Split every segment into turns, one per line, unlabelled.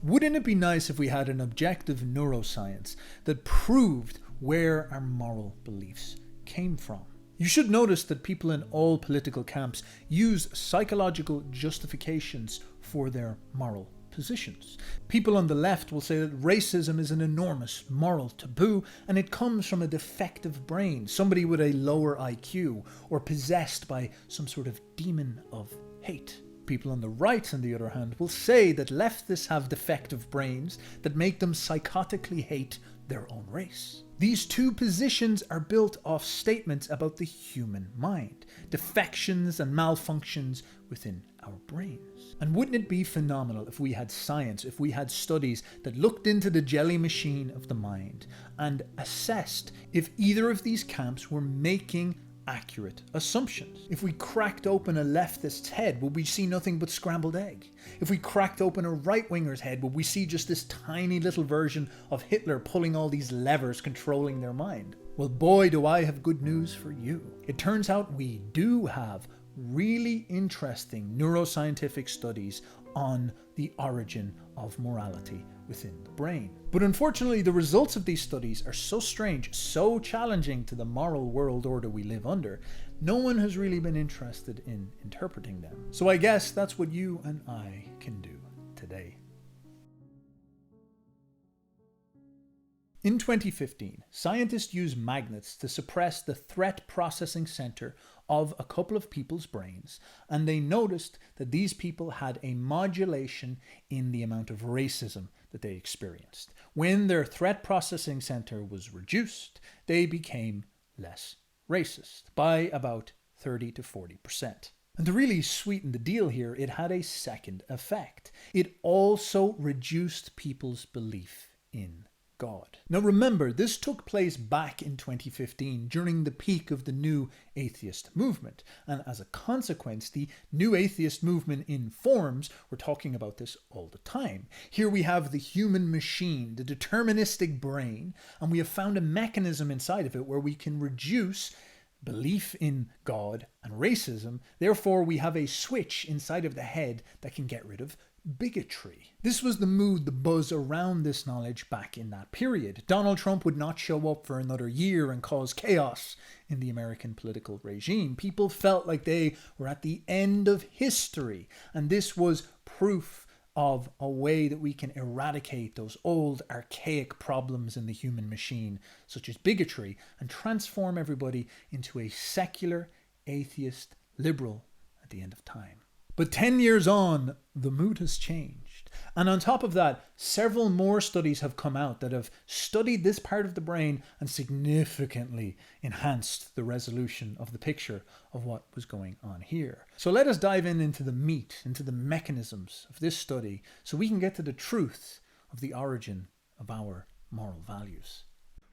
Wouldn't it be nice if we had an objective neuroscience that proved where our moral beliefs came from? You should notice that people in all political camps use psychological justifications for their moral positions. People on the left will say that racism is an enormous moral taboo and it comes from a defective brain, somebody with a lower IQ, or possessed by some sort of demon of hate. People on the right, on the other hand, will say that leftists have defective brains that make them psychotically hate their own race. These two positions are built off statements about the human mind, defections and malfunctions within our brains. And wouldn't it be phenomenal if we had science, if we had studies that looked into the jelly machine of the mind and assessed if either of these camps were making accurate assumptions? If we cracked open a leftist's head, would we see nothing but scrambled egg? If we cracked open a right-winger's head, would we see just this tiny little version of Hitler pulling all these levers controlling their mind? Well, boy, do I have good news for you. It turns out we do have really interesting neuroscientific studies on the origin of morality within the brain. But unfortunately, the results of these studies are so strange, so challenging to the moral world order we live under, no one has really been interested in interpreting them. So I guess that's what you and I can do today. In 2015, scientists used magnets to suppress the threat processing center of a couple of people's brains, and they noticed that these people had a modulation in the amount of racism that they experienced. When their threat processing center was reduced, they became less racist by about 30 to 40%. And to really sweeten the deal here, it had a second effect. It also reduced people's belief in God. Now remember, this took place back in 2015 during the peak of the new atheist movement. And as a consequence, the new atheist movement informs, we're talking about this all the time. Here we have the human machine, the deterministic brain, and we have found a mechanism inside of it where we can reduce belief in God and racism. Therefore, we have a switch inside of the head that can get rid of bigotry. This was the mood, the buzz around this knowledge back in that period. Donald Trump would not show up for another year and cause chaos in the American political regime. People felt like they were at the end of history, and this was proof of a way that we can eradicate those old archaic problems in the human machine, such as bigotry, and transform everybody into a secular, atheist, liberal at the end of time. But 10 years on, the mood has changed. And on top of that, several more studies have come out that have studied this part of the brain and significantly enhanced the resolution of the picture of what was going on here. So let us dive into the meat, into the mechanisms of this study, so we can get to the truth of the origin of our moral values.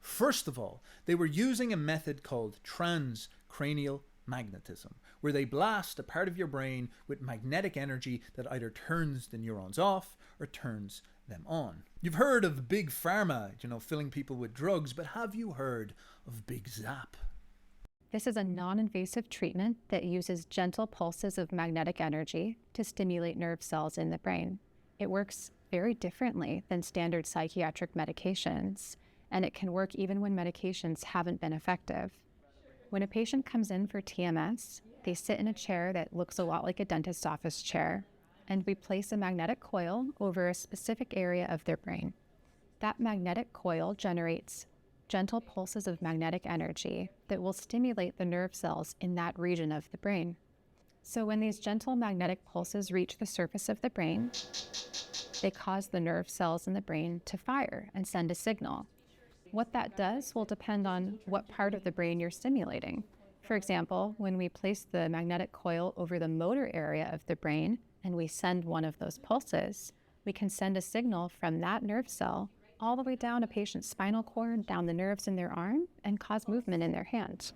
First of all, they were using a method called transcranial magnetism, where they blast a part of your brain with magnetic energy that either turns the neurons off or turns them on. You've heard of big pharma, filling people with drugs, but have you heard of Big Zap?
This is a non-invasive treatment that uses gentle pulses of magnetic energy to stimulate nerve cells in the brain. It works very differently than standard psychiatric medications, and it can work even when medications haven't been effective. When a patient comes in for TMS, they sit in a chair that looks a lot like a dentist's office chair, and we place a magnetic coil over a specific area of their brain. That magnetic coil generates gentle pulses of magnetic energy that will stimulate the nerve cells in that region of the brain. So when these gentle magnetic pulses reach the surface of the brain, they cause the nerve cells in the brain to fire and send a signal. What that does will depend on what part of the brain you're stimulating. For example, when we place the magnetic coil over the motor area of the brain and we send one of those pulses, we can send a signal from that nerve cell all the way down a patient's spinal cord, down the nerves in their arm, and cause movement in their hand.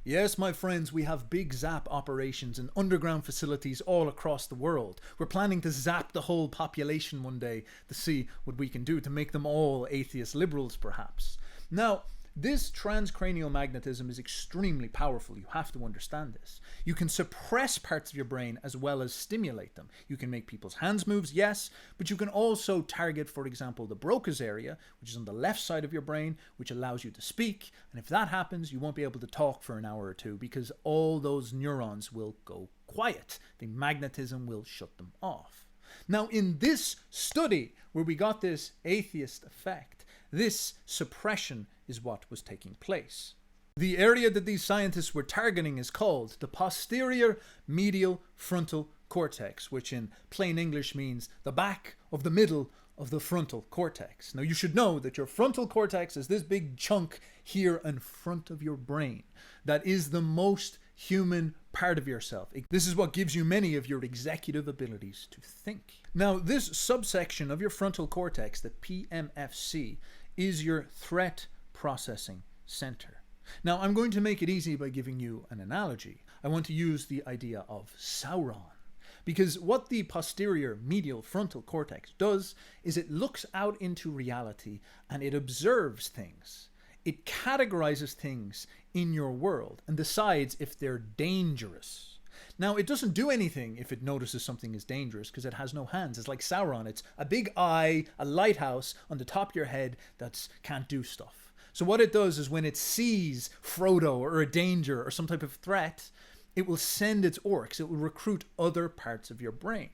Yes, my friends, we have big zap operations in underground facilities all across the world. We're planning to zap the whole population one day to see what we can do to make them all atheist liberals, perhaps. Now, This transcranial magnetism is extremely powerful. You have to understand this. You can suppress parts of your brain as well as stimulate them. You can make people's hands move, yes, but you can also target, for example, the Broca's area, which is on the left side of your brain, which allows you to speak. And if that happens, you won't be able to talk for an hour or two because all those neurons will go quiet. The magnetism will shut them off. Now, in this study where we got this atheist effect, this suppression is what was taking place. The area that these scientists were targeting is called the posterior medial frontal cortex, which in plain English means the back of the middle of the frontal cortex. Now, you should know that your frontal cortex is this big chunk here in front of your brain that is the most human part of yourself. This is what gives you many of your executive abilities to think. Now, this subsection of your frontal cortex, the pMFC, is your threat processing center. Now, I'm going to make it easy by giving you an analogy. I want to use the idea of Sauron. Because what the posterior medial frontal cortex does is it looks out into reality and it observes things. It categorizes things in your world and decides if they're dangerous. Now, it doesn't do anything if it notices something is dangerous because it has no hands. It's like Sauron. It's a big eye, a lighthouse on the top of your head that can't do stuff. So what it does is when it sees Frodo or a danger or some type of threat, it will send its orcs. It will recruit other parts of your brain.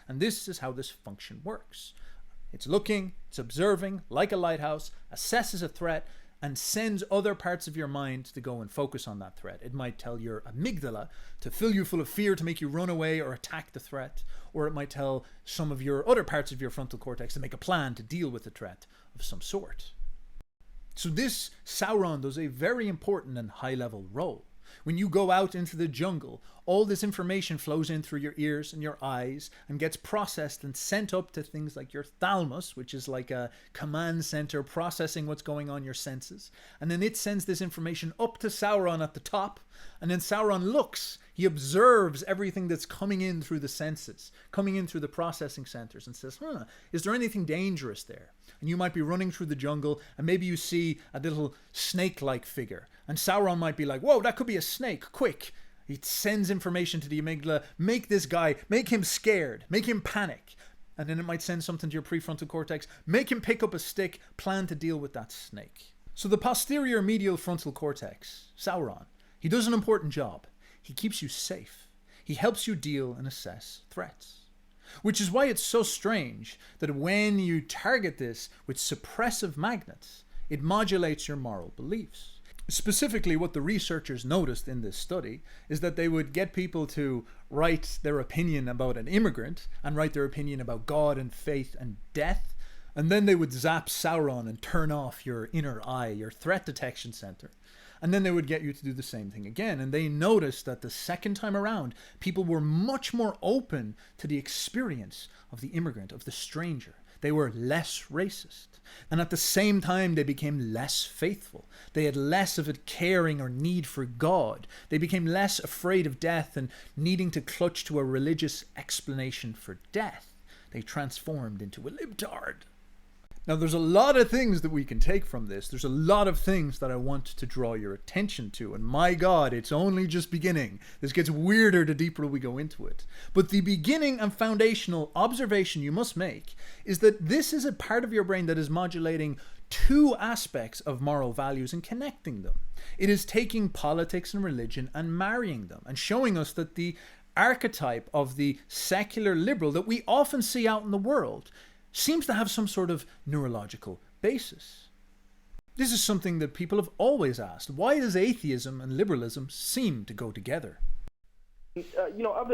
And this is how this function works. It's looking, it's observing like a lighthouse, assesses a threat, and sends other parts of your mind to go and focus on that threat. It might tell your amygdala to fill you full of fear to make you run away or attack the threat, or it might tell some of your other parts of your frontal cortex to make a plan to deal with the threat of some sort. So this Sauron does a very important and high-level role. When you go out into the jungle, all this information flows in through your ears and your eyes and gets processed and sent up to things like your thalamus, which is like a command center processing what's going on in your senses. And then it sends this information up to Sauron at the top. And then Sauron looks, he observes everything that's coming in through the senses, coming in through the processing centers and says, is there anything dangerous there? And you might be running through the jungle and maybe you see a little snake-like figure. And Sauron might be like, whoa, that could be a snake, quick. He sends information to the amygdala, make this guy, make him scared, make him panic. And then it might send something to your prefrontal cortex, make him pick up a stick, plan to deal with that snake. So the posterior medial frontal cortex, Sauron, he does an important job. He keeps you safe. He helps you deal and assess threats. Which is why it's so strange that when you target this with suppressive magnets, it modulates your moral beliefs. Specifically, what the researchers noticed in this study is that they would get people to write their opinion about an immigrant and write their opinion about God and faith and death, and then they would zap Sauron and turn off your inner eye, your threat detection center. And then they would get you to do the same thing again. And they noticed that the second time around, people were much more open to the experience of the immigrant, of the stranger. They were less racist. And at the same time, they became less faithful. They had less of a caring or need for God. They became less afraid of death and needing to clutch to a religious explanation for death. They transformed into a libtard. Now, there's a lot of things that we can take from this. There's a lot of things that I want to draw your attention to. And my God, it's only just beginning. This gets weirder the deeper we go into it. But the beginning and foundational observation you must make is that this is a part of your brain that is modulating two aspects of moral values and connecting them. It is taking politics and religion and marrying them and showing us that the archetype of the secular liberal that we often see out in the world seems to have some sort of neurological basis. This is something that people have always asked. Why does atheism and liberalism seem to go together?
I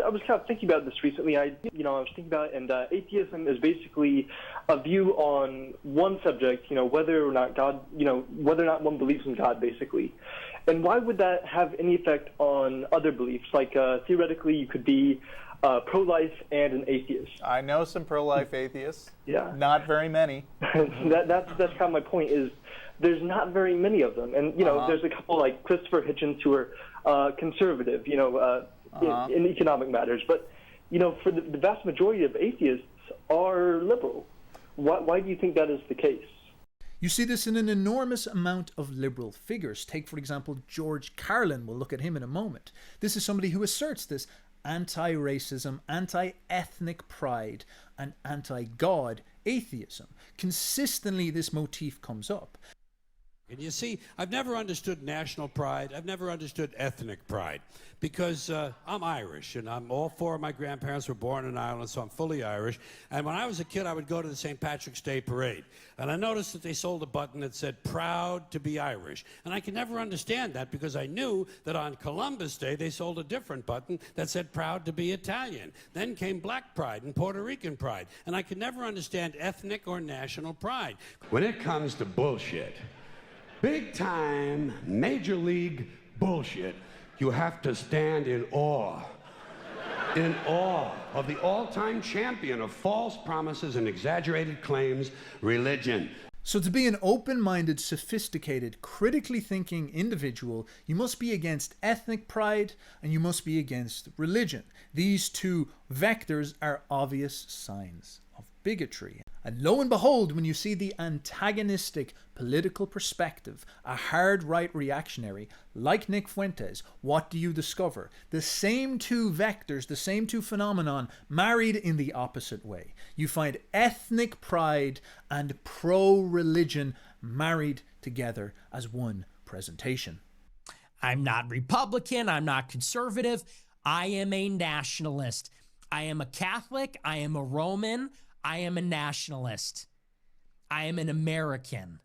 was kind of thinking about this recently. I was thinking about it, and atheism is basically a view on one subject, whether or not God, whether or not one believes in God, basically. And why would that have any effect on other beliefs? Like, theoretically, you could be pro-life and an atheist.
I know some pro-life atheists.
Yeah.
Not very many.
That's kind of my point, is there's not very many of them. And, there's a couple like Christopher Hitchens who are conservative, in economic matters. But, for the vast majority of atheists are liberal. Why do you think that is the case?
You see this in an enormous amount of liberal figures. Take, for example, George Carlin. We'll look at him in a moment. This is somebody who asserts this anti-racism, anti-ethnic pride, and anti-God atheism. Consistently, this motif comes up.
And you see, I've never understood national pride. I've never understood ethnic pride because I'm Irish, and all four of my grandparents were born in Ireland, so I'm fully Irish. And when I was a kid, I would go to the St. Patrick's Day parade, and I noticed that they sold a button that said, "Proud to be Irish." And I could never understand that because I knew that on Columbus Day, they sold a different button that said, "Proud to be Italian." Then came Black pride and Puerto Rican pride, and I could never understand ethnic or national pride.
When it comes to bullshit, big time, major league bullshit, you have to stand in awe of the all-time champion of false promises and exaggerated claims, religion.
So to be an open-minded, sophisticated, critically thinking individual, you must be against ethnic pride and you must be against religion. These two vectors are obvious signs of bigotry. And lo and behold, when you see the antagonistic political perspective, a hard right reactionary like Nick Fuentes, what do you discover? The same two vectors, the same two phenomenon married in the opposite way. You find ethnic pride and pro-religion married together as one presentation.
I'm not Republican. I'm not conservative. I am a nationalist. I am a Catholic. I am a Roman. I am a nationalist. I am an American.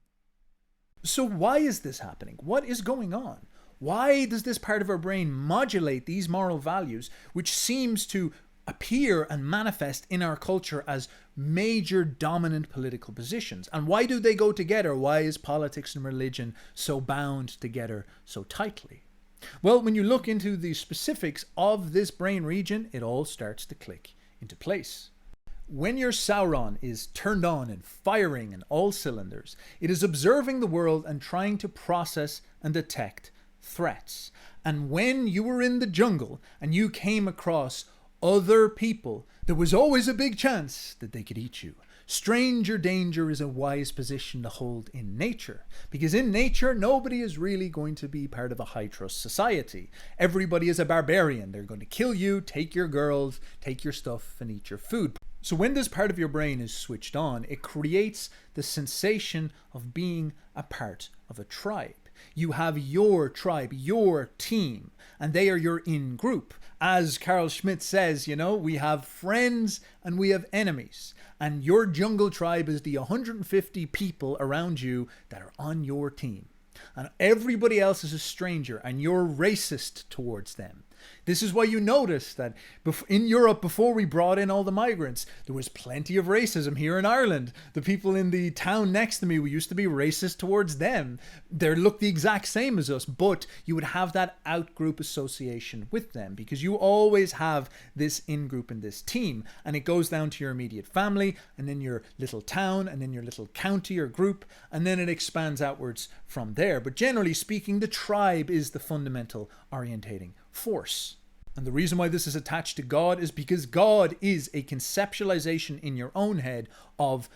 So why is this happening? What is going on? Why does this part of our brain modulate these moral values, which seems to appear and manifest in our culture as major dominant political positions? And why do they go together? Why is politics and religion so bound together so tightly? Well, when you look into the specifics of this brain region, it all starts to click into place. When your Sauron is turned on and firing in all cylinders, it is observing the world and trying to process and detect threats. And when you were in the jungle and you came across other people, there was always a big chance that they could eat you. Stranger danger is a wise position to hold in nature, because in nature, nobody is really going to be part of a high-trust society. Everybody is a barbarian. They're going to kill you, take your girls, take your stuff, and eat your food. So when this part of your brain is switched on, it creates the sensation of being a part of a tribe. You have your tribe, your team, and they are your in-group. As Carl Schmitt says, we have friends and we have enemies. And your jungle tribe is the 150 people around you that are on your team. And everybody else is a stranger, and you're racist towards them. This is why you notice that in Europe, before we brought in all the migrants, there was plenty of racism here in Ireland. The people in the town next to me, we used to be racist towards them. They looked the exact same as us, but you would have that out-group association with them because you always have this in-group and this team. And it goes down to your immediate family, and then your little town, and then your little county or group, and then it expands outwards from there. But generally speaking, the tribe is the fundamental orientating force. And the reason why this is attached to God is because God is a conceptualization in your own head of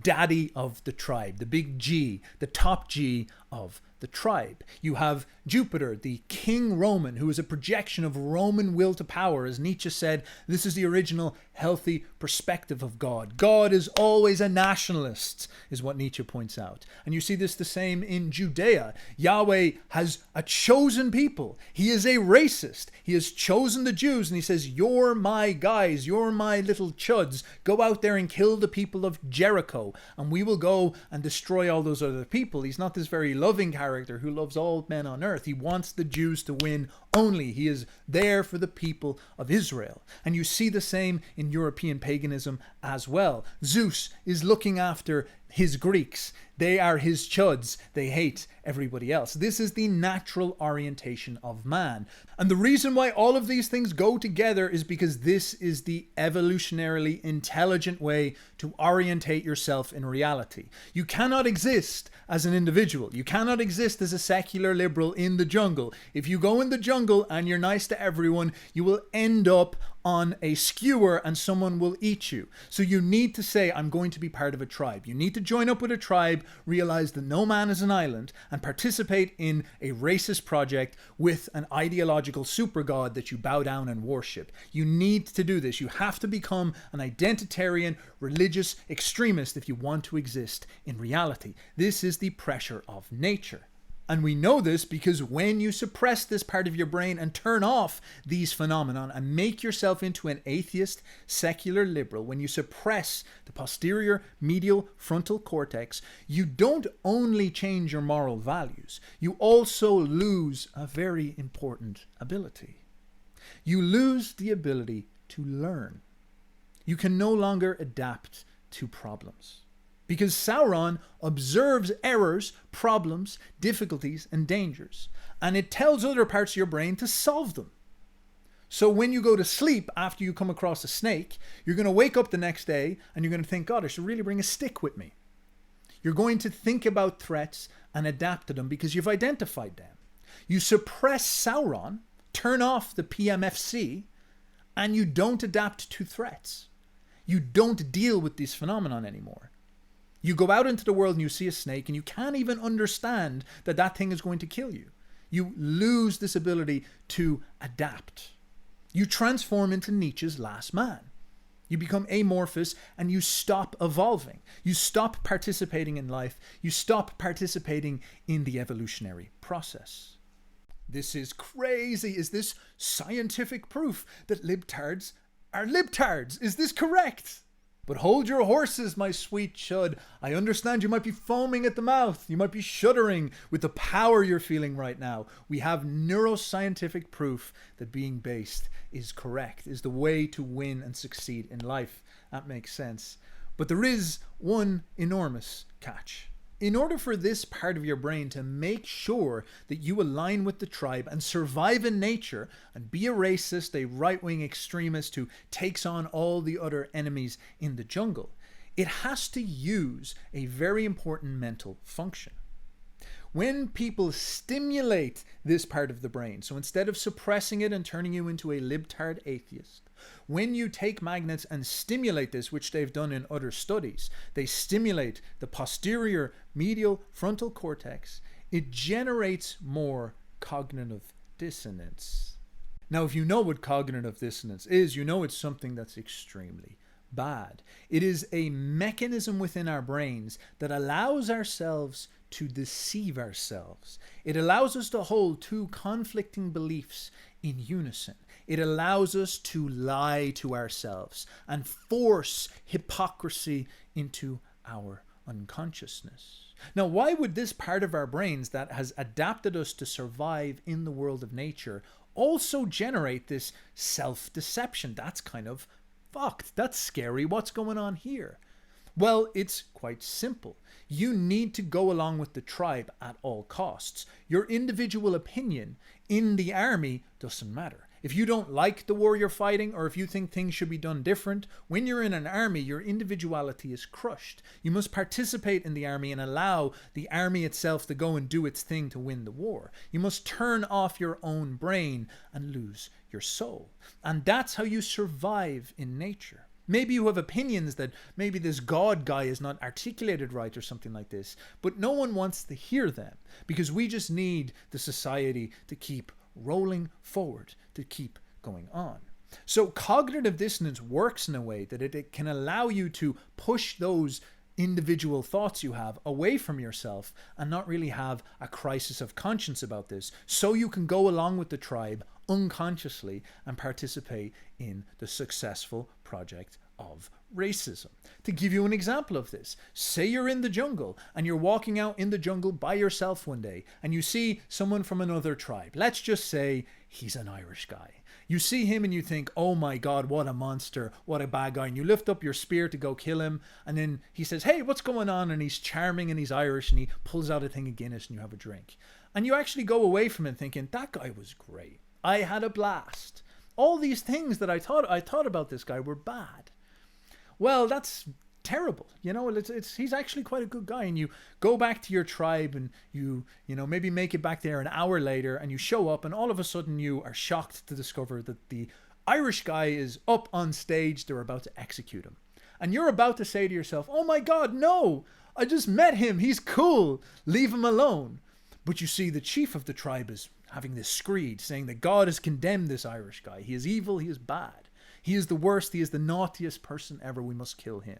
daddy of the tribe, the big G, the top G of the tribe. You have Jupiter, the King Roman, who is a projection of Roman will to power. As Nietzsche said, this is the original healthy perspective of God. God is always a nationalist, is what Nietzsche points out. And you see this the same in Judea. Yahweh has a chosen people. He is a racist. He has chosen the Jews, and he says, you're my guys, you're my little chuds. Go out there and kill the people of Jericho, and we will go and destroy all those other people. He's not this very loving character who loves all men on earth. He wants the Jews to win only. He is there for the people of Israel. And you see the same in European paganism as well. Zeus is looking after his Greeks. They are his chuds. They hate everybody else. This is the natural orientation of man. And the reason why all of these things go together is because this is the evolutionarily intelligent way to orientate yourself in reality. You cannot exist as an individual. You cannot exist as a secular liberal in the jungle. If you go in the jungle and you're nice to everyone, you will end up on a skewer and someone will eat you. So you need to say, I'm going to be part of a tribe. You need to join up with a tribe, realize that no man is an island, and participate in a racist project with an ideological super god that you bow down and worship. You need to do this. You have to become an identitarian, religious extremist if you want to exist in reality. This is the pressure of nature. And we know this because when you suppress this part of your brain and turn off these phenomena and make yourself into an atheist, secular liberal, when you suppress the posterior medial frontal cortex, you don't only change your moral values, you also lose a very important ability. You lose the ability to learn. You can no longer adapt to problems. Because Sauron observes errors, problems, difficulties, and dangers, and it tells other parts of your brain to solve them. So when you go to sleep after you come across a snake, you're going to wake up the next day and you're going to think, God, I should really bring a stick with me. You're going to think about threats and adapt to them because you've identified them. You suppress Sauron, turn off the pMFC, and you don't adapt to threats. You don't deal with this phenomenon anymore. You go out into the world and you see a snake and you can't even understand that that thing is going to kill you. You lose this ability to adapt. You transform into Nietzsche's last man. You become amorphous and you stop evolving. You stop participating in life. You stop participating in the evolutionary process. This is crazy. Is this scientific proof that libtards are libtards? Is this correct? But hold your horses, my sweet chud. I understand you might be foaming at the mouth. You might be shuddering with the power you're feeling right now. We have neuroscientific proof that being based is correct, is the way to win and succeed in life. That makes sense. But there is one enormous catch. In order for this part of your brain to make sure that you align with the tribe and survive in nature and be a racist, a right-wing extremist who takes on all the other enemies in the jungle, it has to use a very important mental function. When people stimulate this part of the brain, so instead of suppressing it and turning you into a libtard atheist, when you take magnets and stimulate this, which they've done in other studies, they stimulate the posterior medial frontal cortex, it generates more cognitive dissonance. Now, if you know what cognitive dissonance is, you know it's something that's extremely bad. It is a mechanism within our brains that allows ourselves to deceive ourselves. It allows us to hold two conflicting beliefs in unison. It allows us to lie to ourselves and force hypocrisy into our unconsciousness. Now, why would this part of our brains that has adapted us to survive in the world of nature also generate this self-deception? That's kind of fucked. That's scary. What's going on here? Well, it's quite simple. You need to go along with the tribe at all costs. Your individual opinion in the army doesn't matter. If you don't like the war you're fighting, or if you think things should be done different, when you're in an army, your individuality is crushed. You must participate in the army and allow the army itself to go and do its thing to win the war. You must turn off your own brain and lose your soul. And that's how you survive in nature. Maybe you have opinions that maybe this God guy is not articulated right or something like this, but no one wants to hear them because we just need the society to keep rolling forward, to keep going on. So cognitive dissonance works in a way that it can allow you to push those individual thoughts you have away from yourself and not really have a crisis of conscience about this, so you can go along with the tribe unconsciously and participate in the successful project of racism. To give you an example of this, say you're in the jungle and you're walking out in the jungle by yourself one day and you see someone from another tribe. Let's just say he's an Irish guy. You see him and you think, oh my God, what a monster, what a bad guy. And you lift up your spear to go kill him. And then he says, hey, what's going on? And he's charming and he's Irish and he pulls out a thing of Guinness and you have a drink. And you actually go away from it thinking, that guy was great. I had a blast. All these things that I thought about this guy were bad. Well, that's terrible. You know, he's actually quite a good guy. And you go back to your tribe and you maybe make it back there an hour later and you show up and all of a sudden you are shocked to discover that the Irish guy is up on stage, they're about to execute him. And you're about to say to yourself, oh my God, no, I just met him, he's cool, leave him alone. But you see the chief of the tribe is having this screed saying that God has condemned this Irish guy. He is evil, he is bad. He is the worst, he is the naughtiest person ever, we must kill him.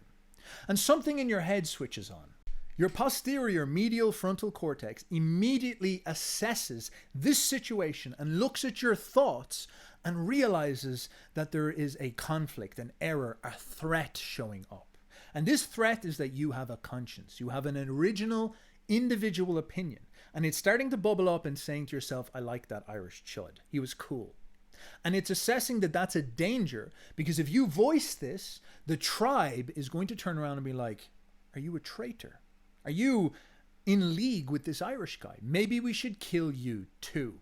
And something in your head switches on. Your posterior medial frontal cortex immediately assesses this situation and looks at your thoughts and realizes that there is a conflict, an error, a threat showing up. And this threat is that you have a conscience. You have an original individual opinion. And it's starting to bubble up and saying to yourself, I like that Irish chud. He was cool. And it's assessing that that's a danger, because if you voice this, the tribe is going to turn around and be like, are you a traitor? Are you in league with this Irish guy? Maybe we should kill you too.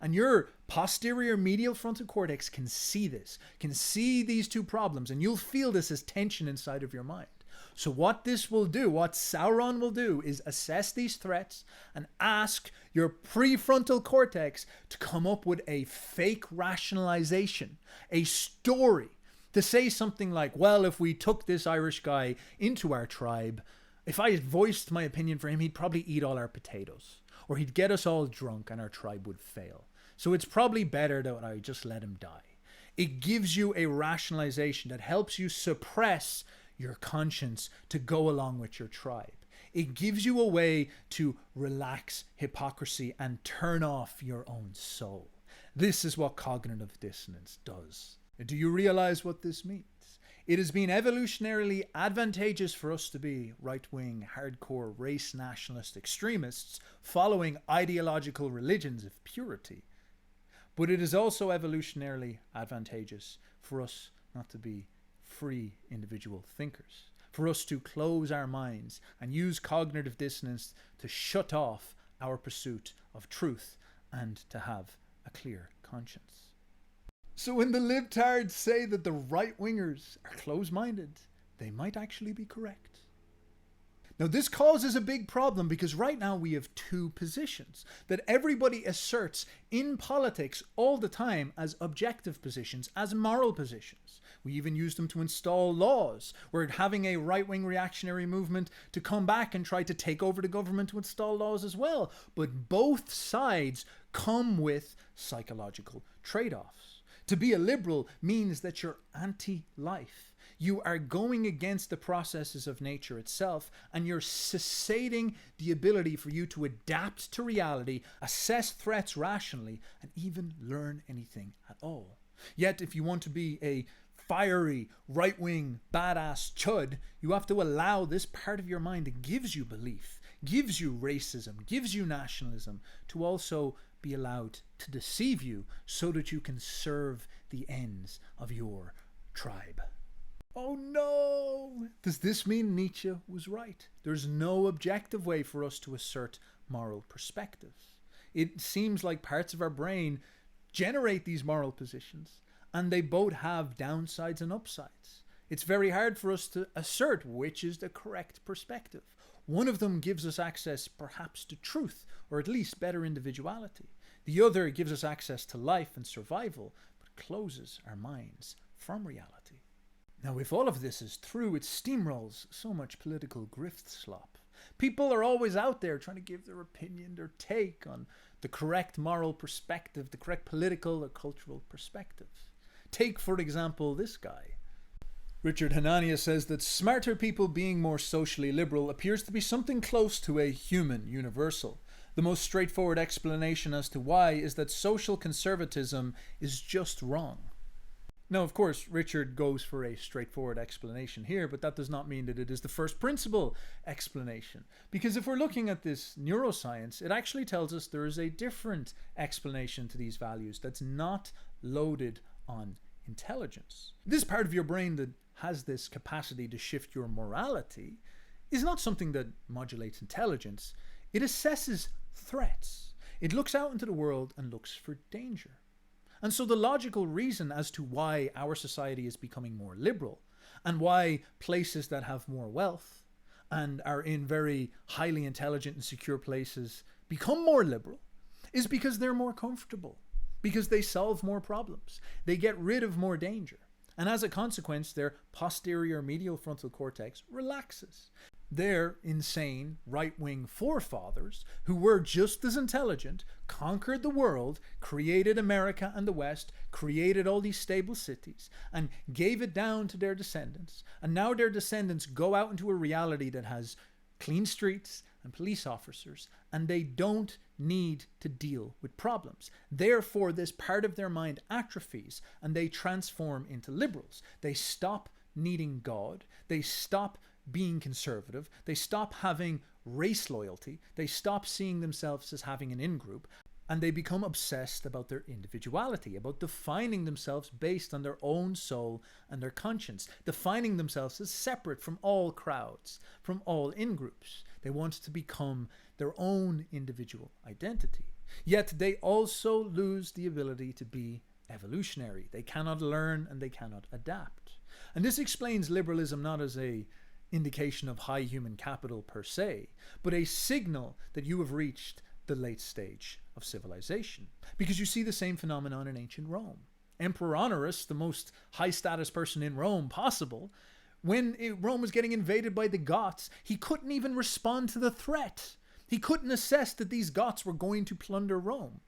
And your posterior medial frontal cortex can see this, can see these two problems, and you'll feel this as tension inside of your mind. So what this will do, what Sauron will do, is assess these threats and ask your prefrontal cortex to come up with a fake rationalization, a story, to say something like, well, if we took this Irish guy into our tribe, if I voiced my opinion for him, he'd probably eat all our potatoes, or he'd get us all drunk and our tribe would fail. So it's probably better that I just let him die. It gives you a rationalization that helps you suppress your conscience to go along with your tribe. It gives you a way to relax hypocrisy and turn off your own soul. This is what cognitive dissonance does. Do you realize what this means? It has been evolutionarily advantageous for us to be right-wing, hardcore, race nationalist extremists following ideological religions of purity. But it is also evolutionarily advantageous for us not to be free individual thinkers, for us to close our minds and use cognitive dissonance to shut off our pursuit of truth and to have a clear conscience. So when the libtards say that the right-wingers are close-minded, they might actually be correct. Now this causes a big problem, because right now we have two positions that everybody asserts in politics all the time as objective positions, as moral positions. We even use them to install laws. We're having a right-wing reactionary movement to come back and try to take over the government to install laws as well. But both sides come with psychological trade-offs. To be a liberal means that you're anti-life. You are going against the processes of nature itself, and you're cessating the ability for you to adapt to reality, assess threats rationally, and even learn anything at all. Yet, if you want to be a fiery, right-wing, badass chud, you have to allow this part of your mind that gives you belief, gives you racism, gives you nationalism, to also be allowed to deceive you so that you can serve the ends of your tribe. Oh no! Does this mean Nietzsche was right? There's no objective way for us to assert moral perspectives. It seems like parts of our brain generate these moral positions, and they both have downsides and upsides. It's very hard for us to assert which is the correct perspective. One of them gives us access perhaps to truth, or at least better individuality. The other gives us access to life and survival, but closes our minds from reality. Now, if all of this is true, it steamrolls so much political grift slop. People are always out there trying to give their opinion, their take on the correct moral perspective, the correct political or cultural perspective. Take, for example, this guy. Richard Hanania says that smarter people being more socially liberal appears to be something close to a human universal. The most straightforward explanation as to why is that social conservatism is just wrong. Now, of course, Richard goes for a straightforward explanation here, but that does not mean that it is the first principle explanation. Because if we're looking at this neuroscience, it actually tells us there is a different explanation to these values that's not loaded on intelligence. This part of your brain that has this capacity to shift your morality is not something that modulates intelligence. It assesses threats. It looks out into the world and looks for danger. And so the logical reason as to why our society is becoming more liberal, and why places that have more wealth and are in very highly intelligent and secure places become more liberal, is because they're more comfortable. because they solve more problems. They get rid of more danger. And as a consequence, their posterior medial frontal cortex relaxes. Their insane right-wing forefathers, who were just as intelligent, conquered the world, created America and the West, created all these stable cities, and gave it down to their descendants. And now their descendants go out into a reality that has clean streets and police officers, and they don't need to deal with problems. Therefore, this part of their mind atrophies, and they transform into liberals. They stop needing God. They stop being conservative. They stop having race loyalty. They stop seeing themselves as having an in-group, and they become obsessed about their individuality, about defining themselves based on their own soul and their conscience, defining themselves as separate from all crowds, from all in-groups. They want to become their own individual identity. Yet they also lose the ability to be evolutionary. They cannot learn and they cannot adapt. And this explains liberalism not as a indication of high human capital per se, but a signal that you have reached the late stage of civilization. Because you see the same phenomenon in ancient Rome. Emperor Honorius, the most high status person in Rome possible, when Rome was getting invaded by the Goths, he couldn't even respond to the threat. He couldn't assess that these Goths were going to plunder Rome.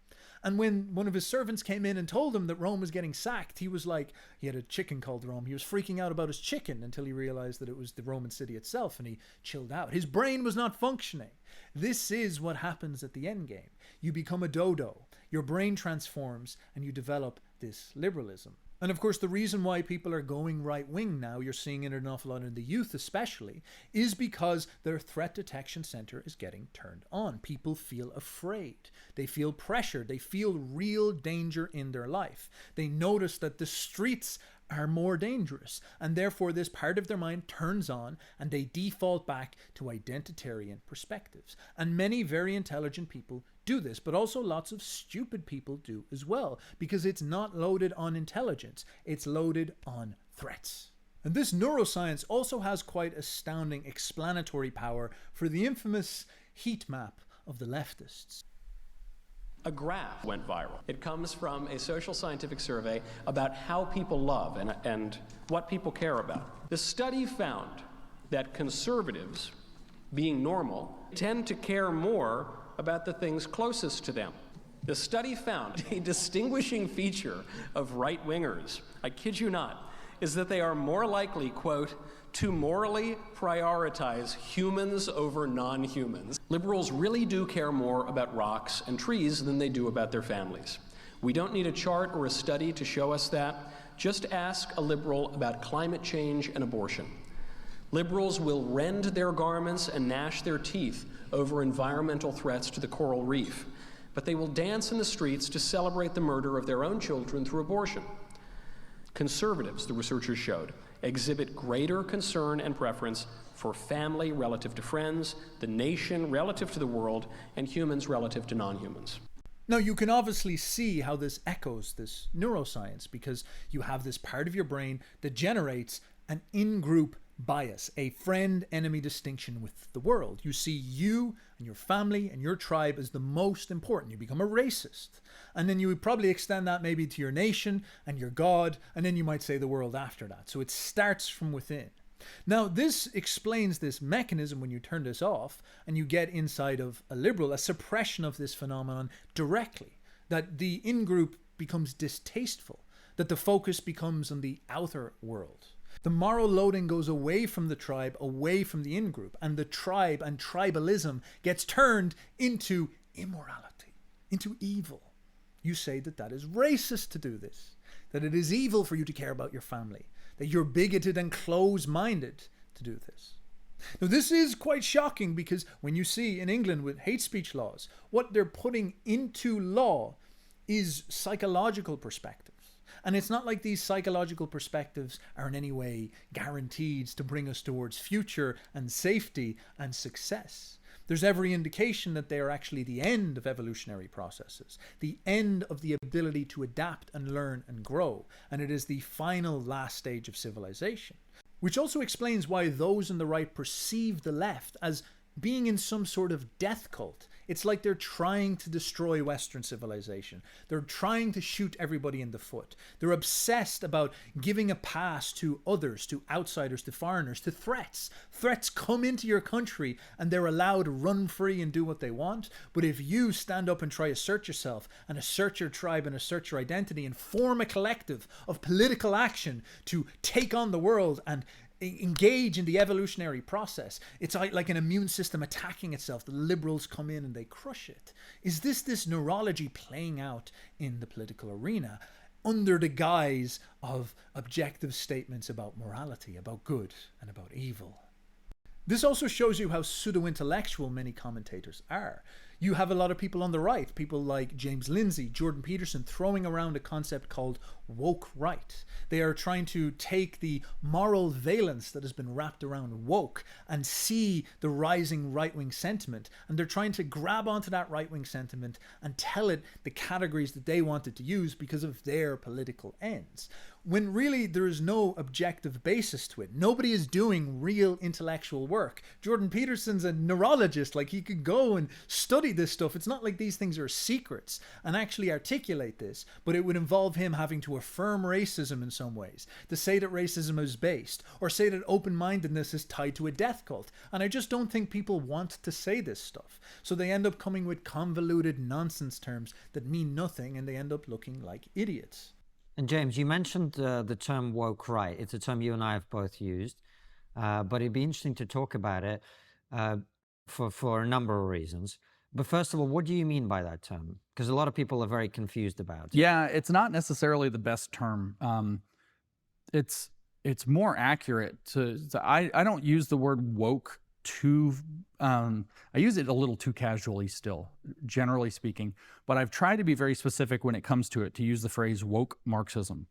And when one of his servants came in and told him that Rome was getting sacked, he was like, he had a chicken called Rome. He was freaking out about his chicken until he realized that it was the Roman city itself, and he chilled out. His brain was not functioning. This is what happens at the end game. You become a dodo. Your brain transforms and you develop this liberalism. And of course, the reason why people are going right-wing now, you're seeing it an awful lot in the youth especially, is because their threat detection center is getting turned on. People feel afraid. They feel pressured. They feel real danger in their life. They notice that the streets are more dangerous, and therefore this part of their mind turns on and they default back to identitarian perspectives. And many very intelligent people do this, but also lots of stupid people do as well, because it's not loaded on intelligence, it's loaded on threats. And this neuroscience also has quite astounding explanatory power for the infamous heat map of the leftists.
A graph went viral. It comes from a social scientific survey about how people love and what people care about. The study found that conservatives, being normal, tend to care more about the things closest to them. The study found a distinguishing feature of right-wingers, I kid you not, is that they are more likely, quote, to morally prioritize humans over non-humans. Liberals really do care more about rocks and trees than they do about their families. We don't need a chart or a study to show us that. Just ask a liberal about climate change and abortion. Liberals will rend their garments and gnash their teeth over environmental threats to the coral reef, but they will dance in the streets to celebrate the murder of their own children through abortion. Conservatives, the researchers showed, exhibit greater concern and preference for family relative to friends, the nation relative to the world, and humans relative to non-humans.
Now, you can obviously see how this echoes this neuroscience, because you have this part of your brain that generates an in-group bias, a friend-enemy distinction with the world. You see you and your family and your tribe as the most important. You become a racist. And then you would probably extend that maybe to your nation and your God, and then you might say the world after that. So it starts from within. Now, this explains this mechanism when you turn this off and you get inside of a liberal, a suppression of this phenomenon directly, that the in-group becomes distasteful, that the focus becomes on the outer world. The moral loading goes away from the tribe, away from the in-group, and the tribe and tribalism gets turned into immorality, into evil. You say that that is racist to do this, that it is evil for you to care about your family, that you're bigoted and close-minded to do this. Now, this is quite shocking, because when you see in England with hate speech laws, what they're putting into law is psychological perspectives. And it's not like these psychological perspectives are in any way guaranteed to bring us towards future and safety and success. There's every indication that they are actually the end of evolutionary processes, the end of the ability to adapt and learn and grow, and it is the final last stage of civilization. Which also explains why those on the right perceive the left as being in some sort of death cult. It's like they're trying to destroy Western civilization. They're trying to shoot everybody in the foot. They're obsessed about giving a pass to others, to outsiders, to foreigners, to threats. Threats come into your country and they're allowed to run free and do what they want. But if you stand up and try to assert yourself and assert your tribe and assert your identity and form a collective of political action to take on the world and engage in the evolutionary process, it's like an immune system attacking itself. The liberals come in and they crush it. Is this neurology playing out in the political arena under the guise of objective statements about morality, about good and about evil? This also shows you how pseudo-intellectual many commentators are. You have a lot of people on the right, people like James Lindsay, Jordan Peterson, throwing around a concept called woke right. They are trying to take the moral valence that has been wrapped around woke and see the rising right-wing sentiment. And they're trying to grab onto that right-wing sentiment and tell it the categories that they wanted to use because of their political ends, when really there is no objective basis to it. Nobody is doing real intellectual work. Jordan Peterson's a neurologist. Like, he could go and study this stuff. It's not like these things are secrets and actually articulate this, but it would involve him having to affirm racism in some ways, to say that racism is based, or say that open-mindedness is tied to a death cult. And I just don't think people want to say this stuff. So they end up coming with convoluted nonsense terms that mean nothing, and they end up looking like idiots.
And James, you mentioned the term woke right. It's a term you and I have both used, but it'd be interesting to talk about it for a number of reasons. But first of all, what do you mean by that term? Because a lot of people are very confused about it.
Yeah, it's not necessarily the best term. It's more accurate to I don't use the word woke too, I use it a little too casually still, generally speaking, but I've tried to be very specific when it comes to it, to use the phrase woke Marxism.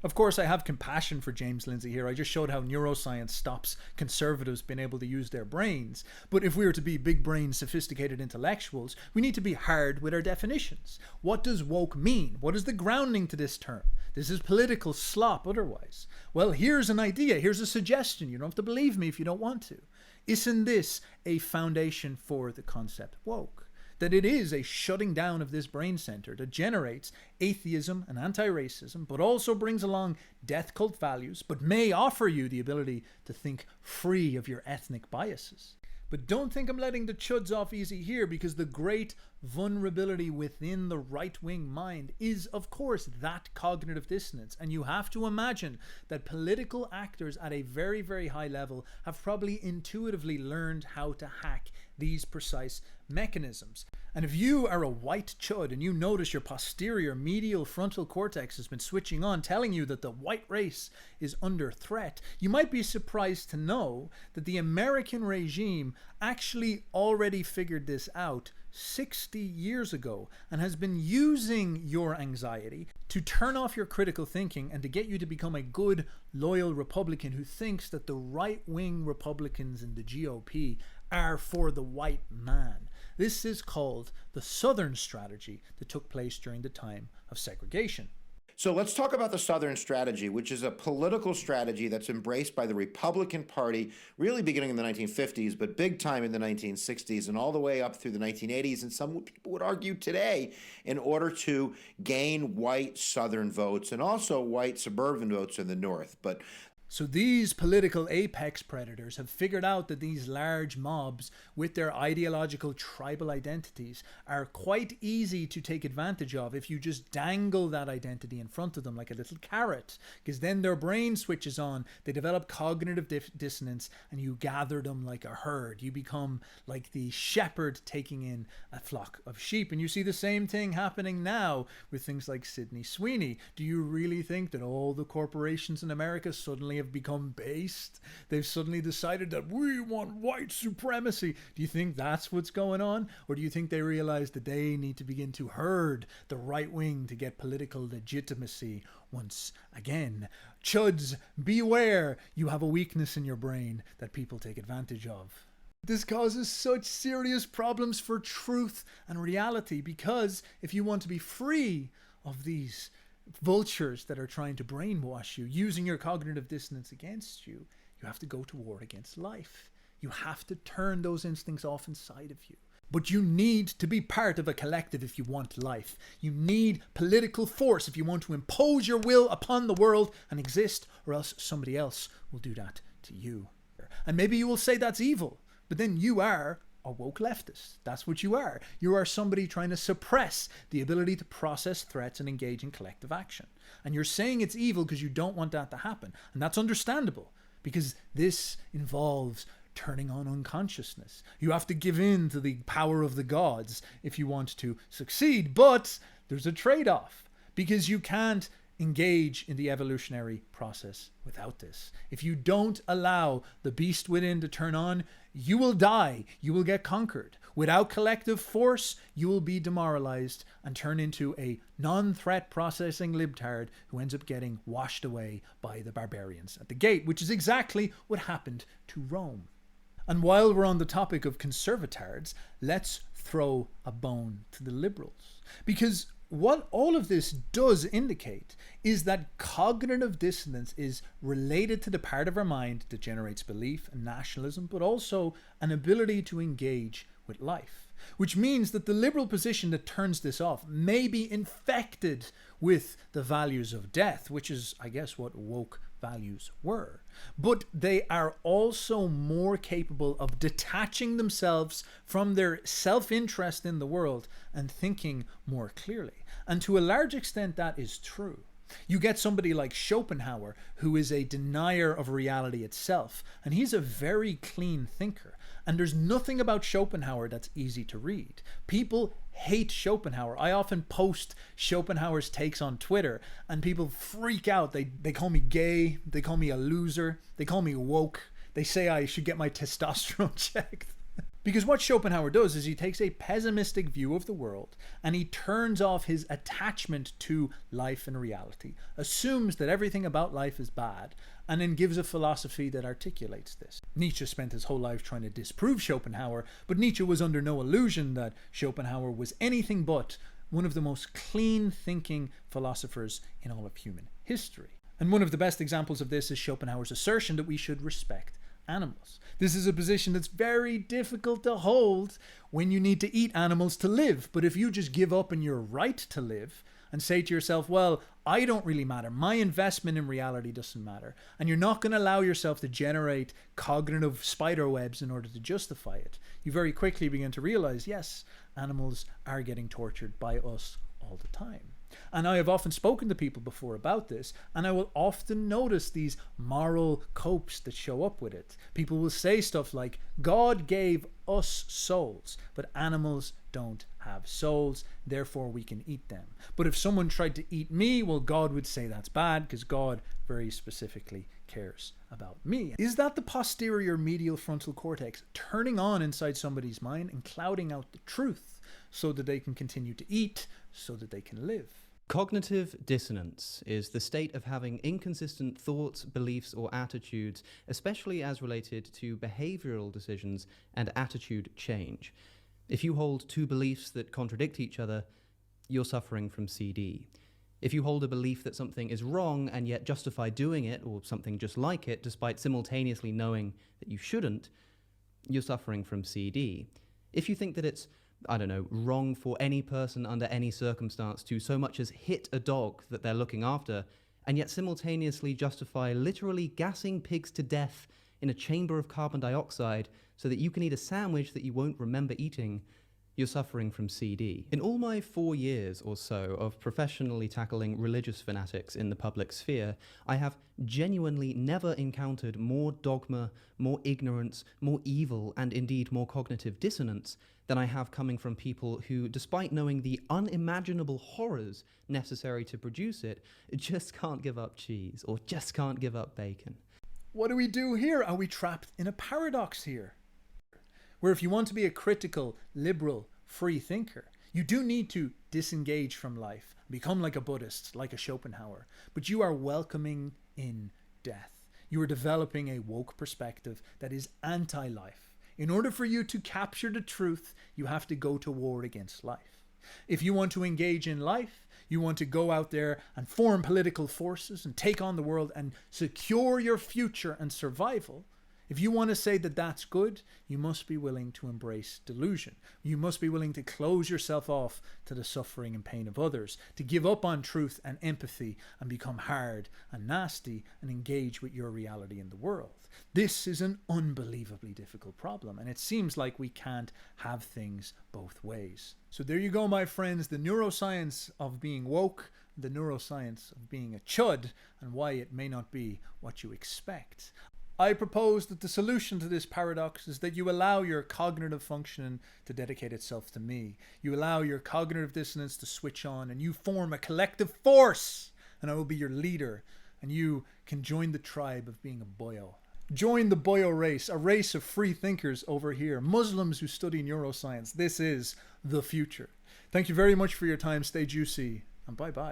Of course, I have compassion for James Lindsay here. I just showed how neuroscience stops conservatives being able to use their brains. But if we are to be big-brain, sophisticated intellectuals, we need to be hard with our definitions. What does woke mean? What is the grounding to this term? This is political slop otherwise. Well, here's an idea. Here's a suggestion. You don't have to believe me if you don't want to. Isn't this a foundation for the concept woke? That it is a shutting down of this brain center that generates atheism and anti-racism, but also brings along death cult values, but may offer you the ability to think free of your ethnic biases. But don't think I'm letting the chuds off easy here, because the great vulnerability within the right-wing mind is, of course, that cognitive dissonance. And you have to imagine that political actors at a very, very high level have probably intuitively learned how to hack these precise mechanisms. And if you are a white chud and you notice your posterior medial frontal cortex has been switching on, telling you that the white race is under threat, you might be surprised to know that the American regime actually already figured this out 60 years ago and has been using your anxiety to turn off your critical thinking and to get you to become a good, loyal Republican who thinks that the right-wing Republicans in the GOP are for the white man. This is called the Southern strategy that took place during the time of segregation.
So let's talk about the Southern strategy, which is a political strategy that's embraced by the Republican Party, really beginning in the 1950s, but big time in the 1960s and all the way up through the 1980s, and some people would argue today, in order to gain white Southern votes and also white suburban votes in the North. But
so these political apex predators have figured out that these large mobs with their ideological tribal identities are quite easy to take advantage of if you just dangle that identity in front of them like a little carrot, because then their brain switches on, they develop cognitive dissonance, and you gather them like a herd. You become like the shepherd taking in a flock of sheep. And you see the same thing happening now with things like Sydney Sweeney. Do you really think that all the corporations in America suddenly have become based? They've suddenly decided that we want white supremacy. Do you think that's what's going on? Or do you think they realize that they need to begin to herd the right wing to get political legitimacy once again? Chuds, beware. You have a weakness in your brain that people take advantage of. This causes such serious problems for truth and reality, because if you want to be free of these vultures that are trying to brainwash you, using your cognitive dissonance against you, you have to go to war against life. You have to turn those instincts off inside of you. But you need to be part of a collective if you want life. You need political force if you want to impose your will upon the world and exist, or else somebody else will do that to you. And maybe you will say that's evil, but then you are a woke leftist. That's what you are. You are somebody trying to suppress the ability to process threats and engage in collective action. And you're saying it's evil because you don't want that to happen. And that's understandable, because this involves turning on unconsciousness. You have to give in to the power of the gods if you want to succeed. But there's a trade-off, because you can't engage in the evolutionary process without this. If you don't allow the beast within to turn on, you will die. You will get conquered. Without collective force, you will be demoralized and turn into a non-threat processing libtard who ends up getting washed away by the barbarians at the gate, which is exactly what happened to Rome. And while we're on the topic of conservatards, let's throw a bone to the liberals. Because what all of this does indicate is that cognitive dissonance is related to the part of our mind that generates belief and nationalism, but also an ability to engage with life. Which means that the liberal position that turns this off may be infected with the values of death, which is, I guess, what woke values were. But they are also more capable of detaching themselves from their self-interest in the world and thinking more clearly. And to a large extent, that is true. You get somebody like Schopenhauer, who is a denier of reality itself, and he's a very clean thinker. And there's nothing about Schopenhauer that's easy to read. People hate Schopenhauer. I often post Schopenhauer's takes on Twitter, and people freak out. They call me gay, they call me a loser, they call me woke, they say I should get my testosterone checked. Because what Schopenhauer does is he takes a pessimistic view of the world and he turns off his attachment to life and reality, assumes that everything about life is bad, and then gives a philosophy that articulates this. Nietzsche spent his whole life trying to disprove Schopenhauer, but Nietzsche was under no illusion that Schopenhauer was anything but one of the most clean-thinking philosophers in all of human history. And one of the best examples of this is Schopenhauer's assertion that we should respect animals. This is a position that's very difficult to hold when you need to eat animals to live. But if you just give up on your right to live and say to yourself, well, I don't really matter, my investment in reality doesn't matter, and you're not going to allow yourself to generate cognitive spider webs in order to justify it, you very quickly begin to realize, yes, animals are getting tortured by us all the time. And I have often spoken to people before about this, and I will often notice these moral copes that show up with it. People will say stuff like, God gave us souls, but animals don't have souls, therefore we can eat them. But if someone tried to eat me, well, God would say that's bad because God very specifically cares about me. Is that the posterior medial frontal cortex turning on inside somebody's mind and clouding out the truth so that they can continue to eat, so that they can live?
Cognitive dissonance is the state of having inconsistent thoughts, beliefs, or attitudes, especially as related to behavioral decisions and attitude change. If you hold two beliefs that contradict each other, you're suffering from CD. If you hold a belief that something is wrong and yet justify doing it, or something just like it, despite simultaneously knowing that you shouldn't, you're suffering from CD. If you think that it's wrong for any person under any circumstance to so much as hit a dog that they're looking after, and yet simultaneously justify literally gassing pigs to death in a chamber of carbon dioxide so that you can eat a sandwich that you won't remember eating, you're suffering from CD. In all my 4 years or so of professionally tackling religious fanatics in the public sphere, I have genuinely never encountered more dogma, more ignorance, more evil, and indeed more cognitive dissonance than I have coming from people who, despite knowing the unimaginable horrors necessary to produce it, just can't give up cheese or just can't give up bacon.
What do we do here? Are we trapped in a paradox here? Where if you want to be a critical, liberal, free thinker, you do need to disengage from life, become like a Buddhist, like a Schopenhauer, but you are welcoming in death. You are developing a woke perspective that is anti-life. In order for you to capture the truth, you have to go to war against life. If you want to engage in life, you want to go out there and form political forces and take on the world and secure your future and survival. If you want to say that that's good, you must be willing to embrace delusion. You must be willing to close yourself off to the suffering and pain of others, to give up on truth and empathy and become hard and nasty and engage with your reality in the world. This is an unbelievably difficult problem, and it seems like we can't have things both ways. So there you go, my friends, the neuroscience of being woke, the neuroscience of being a chud, and why it may not be what you expect. I propose that the solution to this paradox is that you allow your cognitive function to dedicate itself to me. You allow your cognitive dissonance to switch on, and you form a collective force, and I will be your leader, and you can join the tribe of being a boyo. Join the boyo race, a race of free thinkers over here, Muslims who study neuroscience. This is the future. Thank you very much for your time. Stay juicy, and bye-bye.